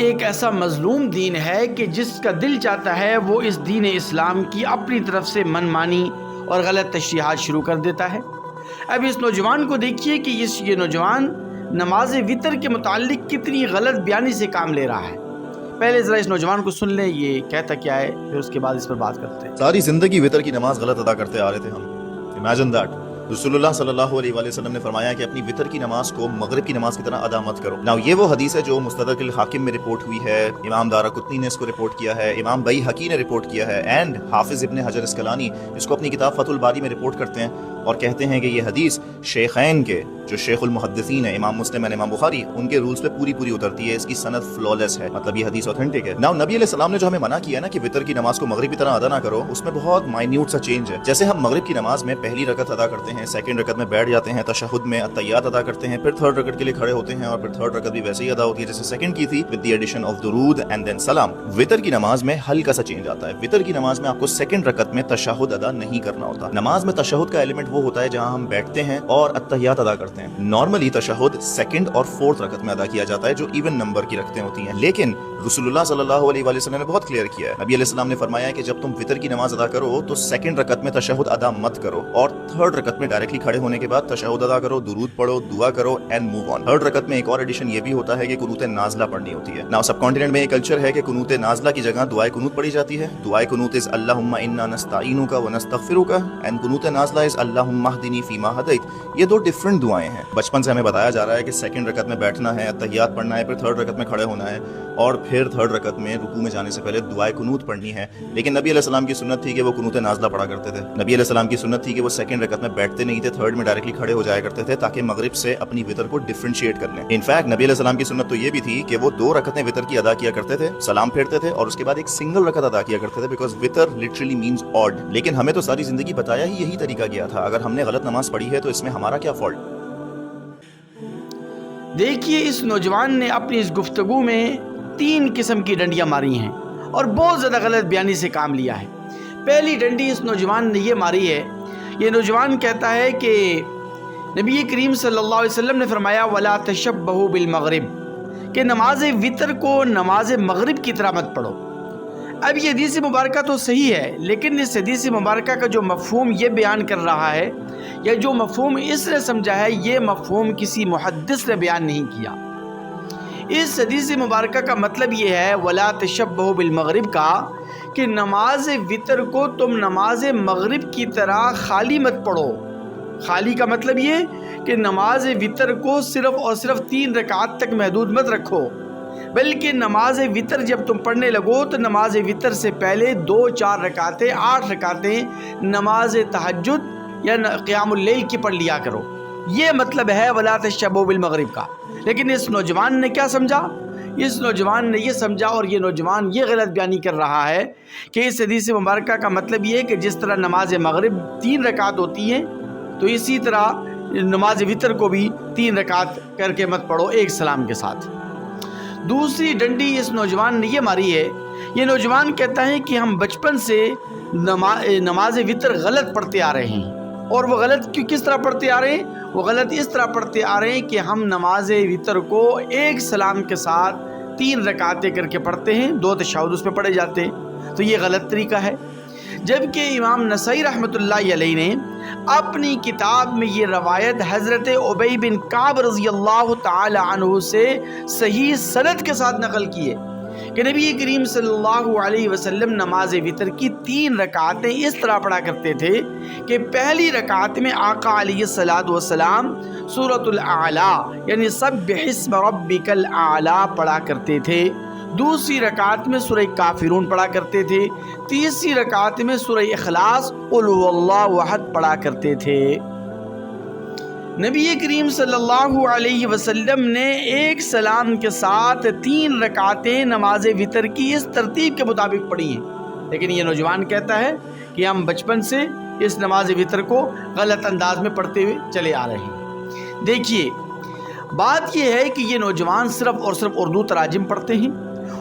ایک ایسا مظلوم دین ہے کہ جس کا دل چاہتا ہے وہ اس دین اسلام کی اپنی طرف سے من مانی اور غلط تشریحات شروع کر دیتا ہے۔ اب اس نوجوان کو دیکھیے کہ یہ نوجوان نماز وتر کے متعلق کتنی غلط بیانی سے کام لے رہا ہے۔ پہلے ذرا اس نوجوان کو سن لیں، یہ کہتا کیا ہے، پھر اس کے بعد اس پر بات کرتے ہیں۔ ساری زندگی وتر کی نماز غلط ادا کرتے آ رہے تھے ہم۔ امیجن دیٹ رسول اللہ صلی اللہ علیہ وآلہ وسلم نے فرمایا کہ اپنی وتر کی نماز کو مغرب کی نماز کی طرح ادا مت کرو۔ ناؤ یہ وہ حدیث ہے جو مستدرک الحاکم میں رپورٹ ہوئی ہے، امام دارقطنی نے اس کو رپورٹ کیا ہے، امام بیہقی نے رپورٹ کیا ہے، اینڈ حافظ ابن حجر اسقلانی اس کو اپنی کتاب فتح الباری میں رپورٹ کرتے ہیں اور کہتے ہیں کہ یہ حدیث شیخین کے جو شیخ المحدثین ہیں، امام مسلم اور امام بخاری، ان کے رولز پہ پوری اترتی ہے، اس کی سند فلالس ہے، مطلب یہ حدیث اوتھینٹک ہے۔ ناؤ نبی علیہ السلام نے جو ہمیں منع کیا نا کہ وتر کی نماز کو مغرب کی طرح ادا نہ کرو، اس میں بہت مائنیوٹ سا چینج ہے۔ جیسے ہم مغرب کی نماز میں پہلی رکعت ادا کرتے ہیں، سیکنڈ رکعت میں بیٹھ جاتے ہیں، تشہد میں التحیات ادا کرتے ہیں، پھر تھرڈ رکعت کے لیے کھڑے ہوتے ہیں اور پھر تھرڈ رکعت بھی ویسے ہی ادا ہوتی ہے جیسے سیکنڈ کی تھی، ود دی ایڈیشن آف درود اینڈ دین سلام۔ وتر کی نماز میں ہلکا سا چینج آتا ہے۔ وتر کی نماز میں آپ کو سیکنڈ رکعت میں تشہد ادا نہیں کرنا ہوتا۔ نماز میں تشہد کا ایلیمنٹ وہ ہوتا ہے جہاں ہم بیٹھتے ہیں اور التحیات ادا کرتے ہیں۔ نارملی تشہد سیکنڈ اور فورتھ رکعت میں ادا کیا جاتا ہے جو ایون نمبر کی رکعتیں ہوتی ہیں، لیکن رسول اللہ صلی اللہ علیہ وآلہ وسلم نے بہت کلیئر کیا ہے۔ نبی علیہ السلام نے فرمایا کہ جب تم وتر کی نماز ادا کرو تو سیکنڈ رکعت میں تشہد ادا مت کرو اور تھرڈ رکعت میں ڈائریکٹلی کھڑے ہونے کے بعد تشہد ادا کرو، درود پڑھو، دعا کرو اینڈ موو آن۔ تھرڈ رکعت میں ایک اور ایڈیشن یہ بھی ہوتا ہے کہ قنوت نازلہ پڑھنی ہوتی ہے۔ ناؤ سب کانٹیننٹ میں یہ کلچر ہے کہ قنوت نازلہ کی جگہ دعائے قنوت پڑھی جاتی ہے۔ دعائے قنوت از اللہم انا نستعینک و نستغفرک اینڈ قنوت نازلہ از اللہم اہدنی فیما ہدیت۔ یہ دو ڈفرنٹ دعائیں ہیں۔ بچپن سے ہمیں بتایا جا رہا ہے کہ سیکنڈ رکعت میں بیٹھنا ہے، التحیات پڑھنا ہے، پھر تھرڈ رکعت میں کھڑے ہونا ہے اور پھر تھرڈ رکعت میں رکوع میں جانے سے پہلے دعائے قنوت پڑھنی ہے۔ لیکن نبی علیہ السلام کی سنت تھی کہ وہ قنوت نازلہ پڑھا کرتے تھے۔ نبی علیہ السلام کی سنت تھی کہ وہ سیکنڈ رکعت میں بیٹھتے نہیں تھے، تھرڈ میں ڈائریکٹلی کھڑے ہو جایا کرتے تھے تاکہ مغرب سے اپنی وتر کو ڈفرینشیٹ کر لیں۔ انفیکٹ نبی علیہ السلام کی سنت تو یہ بھی تھی کہ وہ 2 رکعتیں وتر کی ادا کیا کرتے تھے، سلام پھیرتے تھے اور اس کے بعد ایک سنگل رکعت ادا کیا کرتے تھے، بیکاز وتر لٹرلی مینز آڈ۔ لیکن ہمیں تو ساری زندگی بتایا ہی یہی طریقہ گیا تھا، اگر ہم نے غلط نماز پڑھی ہے تو اس میں ہمارا کیا فالٹ؟ دیکھیے اس نوجوان نے اپنی اس گفتگو میں 3 قسم کی ڈنڈیاں ماری ہیں اور بہت زیادہ غلط بیانی سے کام لیا ہے۔ پہلی ڈنڈی اس نوجوان نے یہ ماری ہے، یہ نوجوان کہتا ہے کہ نبی کریم صلی اللہ علیہ وسلم نے فرمایا وَلَا تَشَبَّهُ بِالْمَغْرِبِ کہ نماز وتر کو نماز مغرب کی طرح مت پڑھو۔ اب یہ حدیث مبارکہ تو صحیح ہے، لیکن اس حدیث مبارکہ کا جو مفہوم یہ بیان کر رہا ہے یا جو مفہوم اس نے سمجھا ہے، یہ مفہوم کسی محدث نے بیان نہیں کیا۔ اس حدیث مبارکہ کا مطلب یہ ہے وَلَا تَشَبَّهُ بِالْمَغْرِبِ کا کہ نماز وتر کو تم نماز مغرب کی طرح خالی مت پڑھو۔ خالی کا مطلب یہ کہ نماز وتر کو صرف اور صرف 3 رکعات تک محدود مت رکھو، بلکہ نماز وتر جب تم پڑھنے لگو تو نماز وتر سے پہلے 2 4 رکعتیں 8 رکعتیں نماز تہجد یا قیام اللیل کی پڑھ لیا کرو۔ یہ مطلب ہے وَلَا تَشَبَّهُ بِالْمَغْرِبِ کا۔ لیکن اس نوجوان نے کیا سمجھا؟ اس نوجوان نے یہ سمجھا اور یہ نوجوان یہ غلط بیانی کر رہا ہے کہ اس حدیث مبارکہ کا مطلب یہ ہے کہ جس طرح نماز مغرب 3 رکعت ہوتی ہے تو اسی طرح نماز وتر کو بھی 3 رکعت کر کے مت پڑھو ایک سلام کے ساتھ۔ دوسری ڈنڈی اس نوجوان نے یہ ماری ہے، یہ نوجوان کہتا ہے کہ ہم بچپن سے نماز وتر غلط پڑھتے آ رہے ہیں، اور وہ غلط کس طرح پڑھتے آ رہے ہیں؟ وہ غلط اس طرح پڑھتے آ رہے ہیں کہ ہم نماز وتر کو ایک سلام کے ساتھ 3 رکعتیں کر کے پڑھتے ہیں، 2 تشہد اس میں پڑھے جاتے ہیں، تو یہ غلط طریقہ ہے۔ جبکہ امام نسائی رحمۃ اللہ علیہ نے اپنی کتاب میں یہ روایت حضرت ابی بن کعب رضی اللہ تعالی عنہ سے صحیح سند کے ساتھ نقل کی ہے کہ نبی کریم صلی اللہ علیہ وسلم نماز وتر کی 3 رکعتیں اس طرح پڑھا کرتے تھے کہ پہلی رکعت میں آقا علیہ الصلوۃ والسلام سورۃ الاعلی یعنی سبح اسم ربک الاعلی پڑھا کرتے تھے، دوسری رکعت میں سورہ کافرون پڑھا کرتے تھے، تیسری رکعت میں سورہ اخلاص قل هو اللہ احد پڑھا کرتے تھے۔ نبی کریم صلی اللہ علیہ وسلم نے ایک سلام کے ساتھ 3 رکعتیں نماز وتر کی اس ترتیب کے مطابق پڑھی ہیں، لیکن یہ نوجوان کہتا ہے کہ ہم بچپن سے اس نماز وتر کو غلط انداز میں پڑھتے ہوئے چلے آ رہے ہیں۔ دیکھیے بات یہ ہے کہ یہ نوجوان صرف اور صرف اردو تراجم پڑھتے ہیں،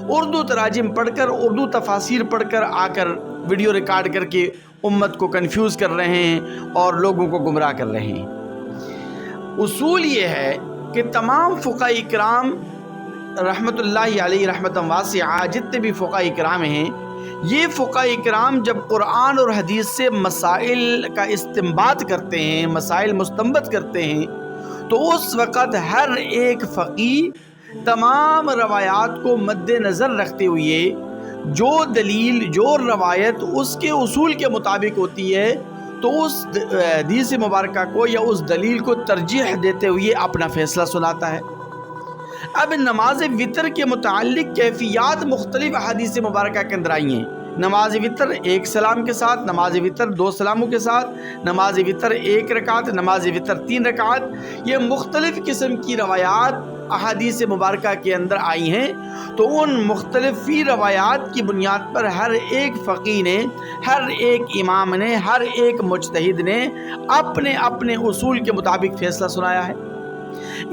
اردو تراجم پڑھ کر اردو تفاسیر پڑھ کر آ کر ویڈیو ریکارڈ کر کے امت کو کنفیوز کر رہے ہیں اور لوگوں کو گمراہ کر رہے ہیں۔ اصول یہ ہے کہ تمام فقہاء کرام رحمۃ اللہ علیہ رحمۃ واسعہ جتنے بھی فقہاء کرام ہیں، یہ فقہاء کرام جب قرآن اور حدیث سے مسائل کا استنباط کرتے ہیں، مسائل مستنبط کرتے ہیں، تو اس وقت ہر ایک فقیہ تمام روایات کو مد نظر رکھتے ہوئے جو دلیل، جو روایت اس کے اصول کے مطابق ہوتی ہے، تو اس حدیث مبارکہ کو یا اس دلیل کو ترجیح دیتے ہوئے اپنا فیصلہ سناتا ہے۔ اب نماز وطر کے متعلق کیفیات مختلف احادیث مبارکہ کے اندر آئی ہیں۔ نماز وطر ایک سلام کے ساتھ، نماز وطر دو سلاموں کے ساتھ، نماز وطر ایک رکعت، نماز وطر 3 رکعت، یہ مختلف قسم کی روایات احادیث مبارکہ کے اندر آئی ہیں۔ تو ان مختلف روایات کی بنیاد پر ہر ایک فقیہ نے، ہر ایک امام نے، ہر ایک مجتہد نے اپنے اپنے اصول کے مطابق فیصلہ سنایا ہے۔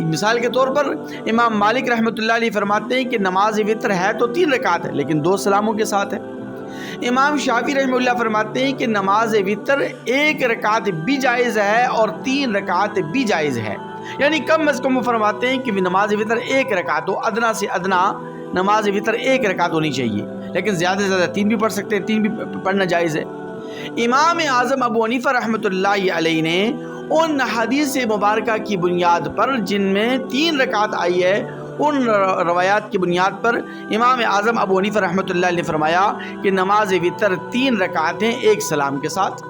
مثال کے طور پر امام مالک رحمۃ اللہ علیہ فرماتے ہیں کہ نماز وطر ہے تو 3 رکعت ہے لیکن 2 سلاموں کے ساتھ ہے۔ امام شافعی رحمہ اللہ فرماتے ہیں کہ نماز وطر 1 رکعت بھی جائز ہے اور 3 رکعت بھی جائز ہے، یعنی کم از کم وہ فرماتے ہیں کہ نماز وطر 1 رکعت ہو، ادنا سے ادنا نماز وطر 1 رکعت ہونی چاہیے، لیکن زیادہ سے زیادہ 3 بھی پڑھ سکتے ہیں، 3 بھی پڑھنا جائز ہے۔ امام اعظم ابو حنیفہ رحمۃ اللہ علیہ نے ان حدیث مبارکہ کی بنیاد پر جن میں 3 رکعت آئی ہے، ان روایات کی بنیاد پر امام اعظم ابو حنیفہ رحمۃ اللہ علیہ نے فرمایا کہ نماز وطر 3 رکعتیں 1 سلام کے ساتھ،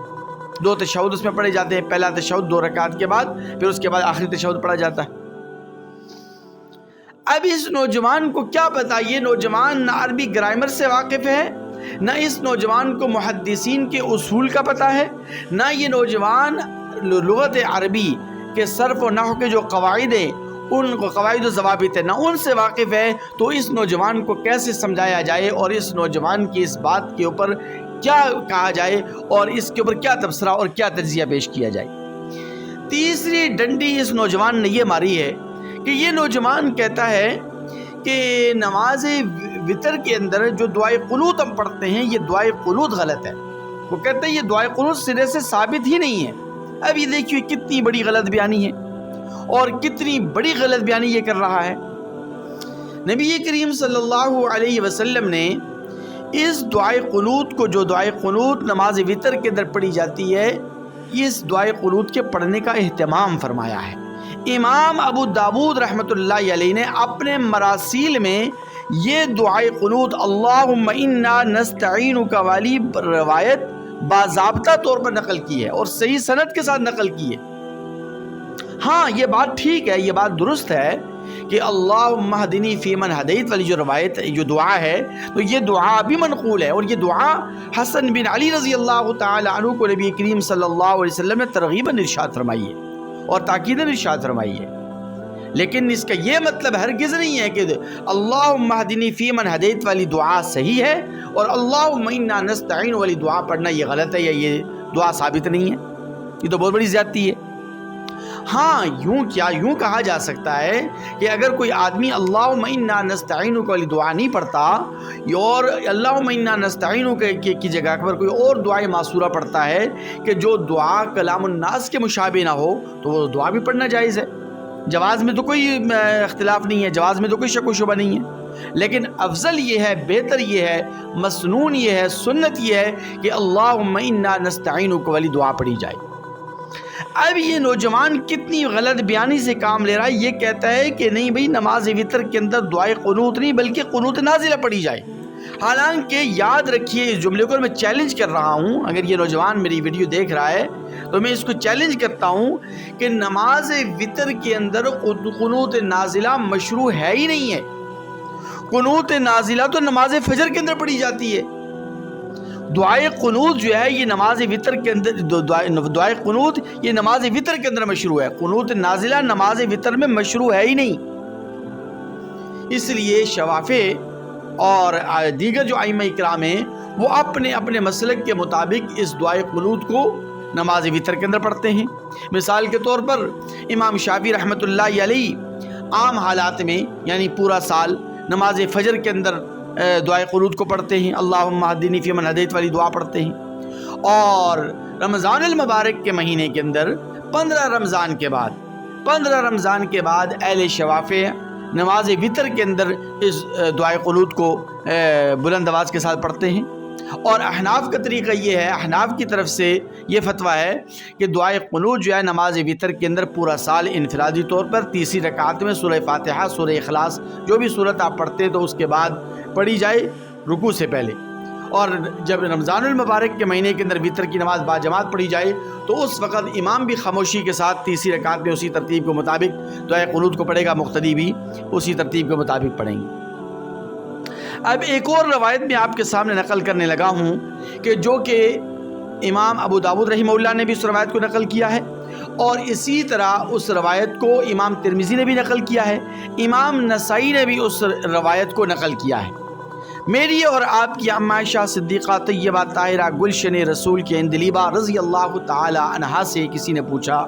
2 تشہد اس میں پڑھے جاتے ہیں، پہلا تشہد 2 رکعت کے بعد، پھر اس کے بعد آخری تشہد پڑھا جاتا ہے۔ اب اس نوجوان کو کیا پتا، یہ نوجوان نہ عربی گرامر سے واقف ہے، نہ اس نوجوان کو محدثین کے اصول کا پتہ ہے، نہ یہ نوجوان لغت عربی کے صرف و نحو کے جو قواعد ہیں، ان کو قواعد و ضوابط ہے، نہ ان سے واقف ہے، تو اس نوجوان کو کیسے سمجھایا جائے اور اس نوجوان کی اس بات کے اوپر کیا کہا جائے اور اس کے اوپر کیا تبصرہ اور کیا تجزیہ پیش کیا جائے۔ تیسری ڈنڈی اس نوجوان نے یہ ماری ہے کہ یہ نوجوان کہتا ہے کہ نماز وطر کے اندر جو دعائے قنوت ہم پڑھتے ہیں، یہ دعائے قنوت غلط ہے۔ وہ کہتے ہیں یہ دعائے قنوت سرے سے ثابت ہی نہیں ہے۔ اب یہ دیکھیے کتنی بڑی غلط بیانی ہے اور کتنی بڑی غلط بیانی یہ کر رہا ہے۔ نبی کریم صلی اللہ علیہ وسلم نے اس دعائے قنوت کو، جو دعائے قنوت نماز وطر کے اندر پڑھی جاتی ہے، اس دعائے قنوت کے پڑھنے کا اہتمام فرمایا ہے۔ امام ابو داود رحمۃ اللہ علیہ نے اپنے مراسیل میں یہ دعائے قنوت اللہم انا نستعینک والی روایت باضابطہ طور پر نقل کی ہے اور صحیح سند کے ساتھ نقل کی ہے۔ ہاں یہ بات ٹھیک ہے، یہ بات درست ہے کہ اللہم اہدنی فیمن ہدیت والی جو روایت، جو دعا ہے، تو یہ دعا بھی منقول ہے، اور یہ دعا حسن بن علی رضی اللہ تعالی عنہ کو نبی کریم صلی اللہ علیہ وسلم نے ترغیباً ارشاد فرمائی ہے اور تاکیداً ارشاد فرمائی ہے۔ لیکن اس کا یہ مطلب ہرگز نہیں ہے کہ اللہم اہدنی فیمن ہدیت والی دعا صحیح ہے اور اللہم انا نستعین والی دعا پڑھنا یہ غلط ہے یا یہ دعا ثابت نہیں ہے۔ یہ تو بہت بڑی زیادتی ہے۔ ہاں یوں کہا جا سکتا ہے کہ اگر کوئی آدمی اللہم انا نستعینک والی دعا نہیں پڑھتا اور اللہم انا نستعینک کی جگہ پر کوئی اور دعائے معصورہ پڑھتا ہے کہ جو دعا کلام الناس کے مشابہ نہ ہو، تو وہ دعا بھی پڑھنا جائز ہے۔ جواز میں تو کوئی اختلاف نہیں ہے، جواز میں تو کوئی شک و شبہ نہیں ہے، لیکن افضل یہ ہے، بہتر یہ ہے، مسنون یہ ہے، سنت یہ ہے کہ اللہم انا نستعینک والی دعا پڑھی جائے۔ اب یہ نوجوان کتنی غلط بیانی سے کام لے رہا ہے، یہ کہتا ہے کہ نہیں بھئی نماز وطر کے اندر دعائے قنوت نہیں بلکہ قنوت نازلہ پڑھی جائے۔ حالانکہ یاد رکھیے اس جملے کو میں چیلنج کر رہا ہوں، اگر یہ نوجوان میری ویڈیو دیکھ رہا ہے تو میں اس کو چیلنج کرتا ہوں کہ نماز وطر کے اندر قنوت نازلہ مشروع ہے ہی نہیں ہے۔ قنوت نازلہ تو نماز فجر کے اندر پڑھی جاتی ہے۔ دعائے قنوت جو ہے یہ نماز وطر کے اندر، دعائے قنوت یہ نماز وطر کے اندر مشروع ہے، قنوت نازلہ نماز وطر میں مشروع ہے ہی نہیں۔ اس لیے شوافع اور دیگر جو ائمہ کرام ہیں وہ اپنے اپنے مسلک کے مطابق اس دعائے قنوت کو نماز وطر کے اندر پڑھتے ہیں۔ مثال کے طور پر امام شافعی رحمۃ اللہ علیہ عام حالات میں یعنی پورا سال نماز فجر کے اندر دعائے قنوت کو پڑھتے ہیں، اللہم اہدنی فیمن ہدیت والی دعا پڑھتے ہیں، اور رمضان المبارک کے مہینے کے اندر 15 رمضان کے بعد اہل شوافع نماز وطر کے اندر اس دعائے قنوت کو بلند آواز کے ساتھ پڑھتے ہیں۔ اور احناف کا طریقہ یہ ہے، احناف کی طرف سے یہ فتویٰ ہے کہ دعائے قنوت جو ہے نماز وطر کے اندر پورا سال انفرادی طور پر تیسری رکعت میں سورہ فاتحہ، سورہ اخلاص، جو بھی صورت آپ پڑھتے ہیں تو اس کے بعد پڑھی جائے رکوع سے پہلے، اور جب رمضان المبارک کے مہینے کے اندر وطر کی نماز باجماعت پڑھی جائے تو اس وقت امام بھی خاموشی کے ساتھ تیسری رکعت میں اسی ترتیب کے مطابق دعائے قنوت کو پڑھے گا، مقتدی بھی اسی ترتیب کے مطابق پڑھیں گے۔ اب ایک اور روایت میں آپ کے سامنے نقل کرنے لگا ہوں کہ جو کہ امام ابو داؤد رحمہ اللہ نے بھی اس روایت کو نقل کیا ہے، اور اسی طرح اس روایت کو امام ترمذی نے بھی نقل کیا ہے، امام نسائی نے بھی اس روایت کو نقل کیا ہے۔ میری اور آپ کی اماں عائشہ صدیقہ طیبہ طاہرہ گلشن رسول کے اندلیبہ رضی اللہ تعالی عنہا سے کسی نے پوچھا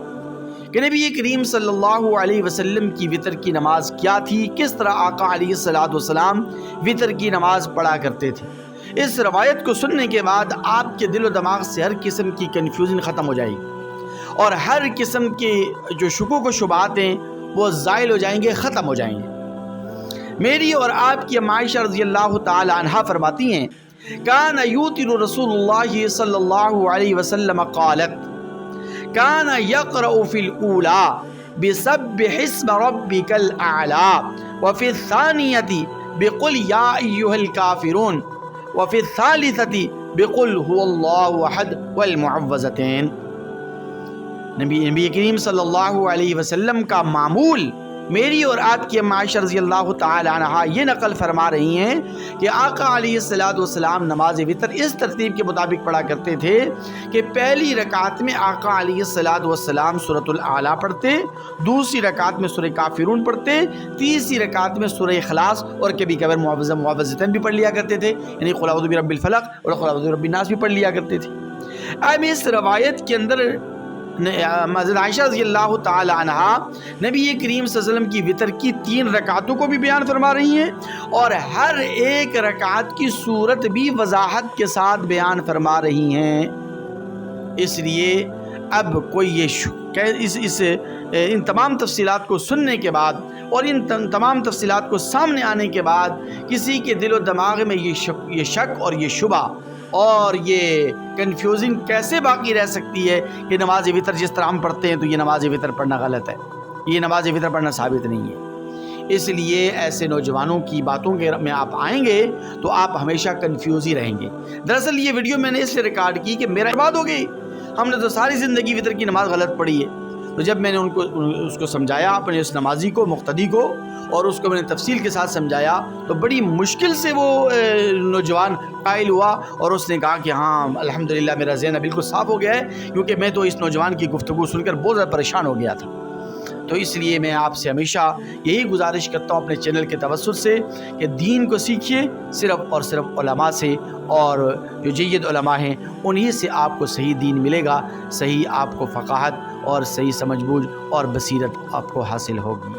کہ نبی کریم صلی اللہ علیہ وسلم کی وطر کی نماز کیا تھی، کس طرح آقا علیہ السلام وطر کی نماز پڑھا کرتے تھے۔ اس روایت کو سننے کے بعد آپ کے دل و دماغ سے ہر قسم کی کنفیوژن ختم ہو جائے گی، اور ہر قسم کے جو شکوک و شبہات ہیں وہ زائل ہو جائیں گے، ختم ہو جائیں گے۔ میری اور آپ کی اماں عائشہ رضی اللہ تعالی عنہا فرماتی ہیں، کان یوتر رسول اللہ صلی اللہ علیہ وسلم قالت کان یقرأ فی الاولی بسبح اسم ربک الاعلی وفی الثانیۃ بقل یا ایھا الکافرون وفی الثالثۃ بقل هو اللہ احد والمعوذتین۔ نبی کریم صلی اللہ علیہ وسلم کا معمول میری اور آپ کی اماں عائشہ رضی اللہ تعالی عنہا یہ نقل فرما رہی ہیں کہ آقا علیہ السلام نماز وطر اس ترتیب کے مطابق پڑھا کرتے تھے کہ پہلی رکعت میں آقا علیہ السلام سورۃ الاعلیٰ پڑھتے، دوسری رکعت میں سورہ کافرون پڑھتے، تیسری رکعت میں سورہ اخلاص، اور کبھی کبھار معوذتین بھی پڑھ لیا کرتے تھے، یعنی قل اعوذ برب الفلق اور قل اعوذ برب الناس بھی پڑھ لیا کرتے تھے۔ اب اس روایت کے اندر حضرت عائشہ رضی اللہ تعالی عنہا نبی کریم صلی اللہ علیہ وسلم کی وطر کی 3 رکعتوں کو بھی بیان فرما رہی ہیں، اور ہر ایک رکعت کی صورت بھی وضاحت کے ساتھ بیان فرما رہی ہیں۔ اس لیے اب کوئی ان تمام تفصیلات کو سننے کے بعد اور ان تمام تفصیلات کو سامنے آنے کے بعد کسی کے دل و دماغ میں یہ شک اور یہ شبہ اور یہ کنفیوزنگ کیسے باقی رہ سکتی ہے کہ نماز وطر جس طرح ہم پڑھتے ہیں تو یہ نماز وطر پڑھنا غلط ہے، یہ نماز وطر پڑھنا ثابت نہیں ہے۔ اس لیے ایسے نوجوانوں کی باتوں میں آپ آئیں گے تو آپ ہمیشہ کنفیوز ہی رہیں گے۔ دراصل یہ ویڈیو میں نے اس لیے ریکارڈ کی کہ میرا برباد ہو گئی، ہم نے تو ساری زندگی وطر کی نماز غلط پڑھی ہے۔ تو جب میں نے اس کو سمجھایا اپنے اس نمازی کو، مقتدی کو، اور اس کو میں نے تفصیل کے ساتھ سمجھایا تو بڑی مشکل سے وہ نوجوان قائل ہوا، اور اس نے کہا کہ ہاں الحمدللہ میرا ذہن بالکل صاف ہو گیا ہے، کیونکہ میں تو اس نوجوان کی گفتگو سن کر بہت زیادہ پریشان ہو گیا تھا۔ تو اس لیے میں آپ سے ہمیشہ یہی گزارش کرتا ہوں اپنے چینل کے توسط سے کہ دین کو سیکھیے صرف اور صرف علماء سے، اور جو جید علماء ہیں انہی سے آپ کو صحیح دین ملے گا، صحیح آپ کو فقاہت اور صحیح سمجھ بوجھ اور بصیرت آپ کو حاصل ہوگی۔